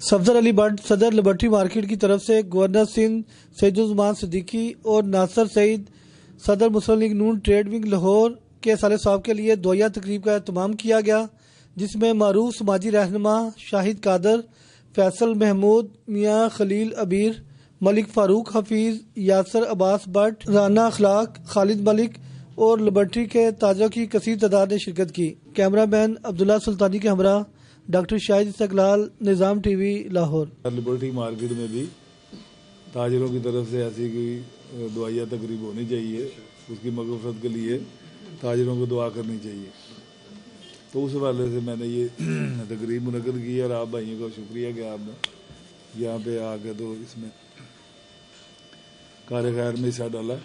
सफदर अली भट्ट सदर liberty market की तरफ से गवर्नर सिंध सैयदुज़्ज़मान सिद्दीकी और नासिर सईद सदर मुस्लिम लीग नून ट्रेड विंग लाहौर के साले साहब के लिए दुआया तकरीब का एहतमाम किया गया, जिसमें मारूफ समाजी रहनुमा शाहिद कादर, फैसल महमूद, मियाँ खलील अबीर, मलिक फारूक हफीज, यासर अब्बास भट्ट, राना अखलाक, खालिद मलिक और लिबर्टी के ताजों की कसीर तादाद ने शिरकत की। कैमरामैन अब्दुल्ला सुल्तानी के हमरा डॉक्टर शाहिद इस्तकलाल, निज़ाम टीवी, लाहौर। लिबर्टी मार्केट में भी ताजरों की तरफ से ऐसी कोई दुआया तकरीब होनी चाहिए, उसकी मग़फ़िरत के लिए ताजरों को दुआ करनी चाहिए। तो उस हवाले से मैंने ये तकरीब मुनक़्क़िद की और आप भाइयों का शुक्रिया कि आपने यहाँ पे आके तो इसमें कार खैर में हिस्सा डाला।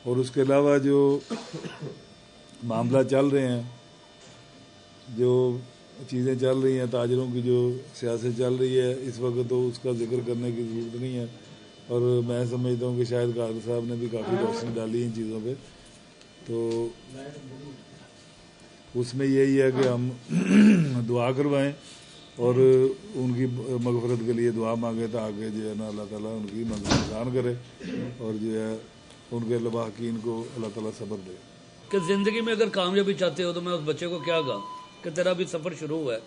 और उसके अलावा जो मामला चल रहे हैं, जो चीज़ें चल रही हैं, ताजरों की जो सियासत चल रही है इस वक्त, तो उसका जिक्र करने की ज़रूरत नहीं है। और मैं समझता हूँ कि शायद कादर साहब ने भी काफ़ी रोशनी डाली इन चीज़ों पे। तो उसमें यही है कि हम दुआ करवाएं और उनकी मग़फ़िरत के लिए दुआ मांगे, ताकि जो है ना अल्लाह ताला उनकी मंज़िल आसान करे और जो है उनके लवाहकीन को अल्लाह ताला सब्र दे। कि ज़िंदगी में अगर कामयाबी चाहते हो तो मैं उस बच्चे को क्या कहा कि तेरा भी सफ़र शुरू हुआ है,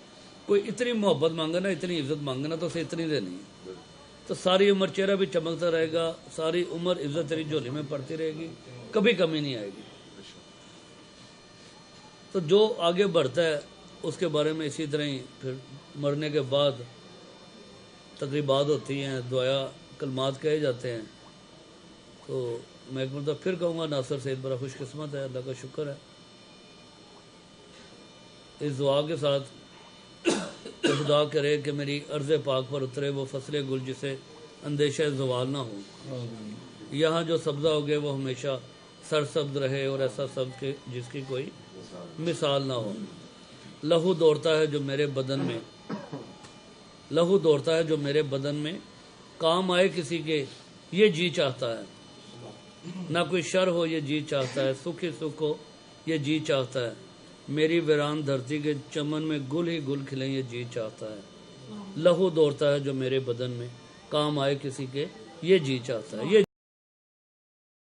कोई इतनी मोहब्बत मांगे ना, इतनी इज्जत मांगे ना, तो उसे इतनी देनी है, तो सारी उम्र चेहरा भी चमकता रहेगा, सारी उम्र इज्जत तेरी झोली में पड़ती रहेगी, कभी कमी नहीं आएगी। तो जो आगे बढ़ता है उसके बारे में इसी तरह ही फिर मरने के बाद तकरीबात होती हैं, दुआया कलमात कहे जाते हैं। तो मैं एक मतलब फिर कहूँगा नासिर सईद बड़ा खुशकिस्मत है, अल्लाह का शुक्र है। इस दुआ के साथ खुदा करे कि मेरी अर्ज़ पाक पर उतरे वो फसले गुल जिसे अंदेशा ज़वाल ना हो, यहाँ जो सब्ज़ा उगे वो हमेशा सरसब्ज रहे और ऐसा सब्ज़ के जिसकी कोई मिसाल ना हो। लहू दौड़ता है जो मेरे बदन में, लहू दौड़ता है जो मेरे बदन में, काम आए किसी के ये जी चाहता है, ना कोई शर हो ये जी चाहता है, सुख ही सुख हो ये जी चाहता है, मेरी वीरान धरती के चमन में गुल ही गुल खिले ये जी चाहता है। लहू दौड़ता है जो मेरे बदन में, काम आए किसी के ये जी चाहता है। ये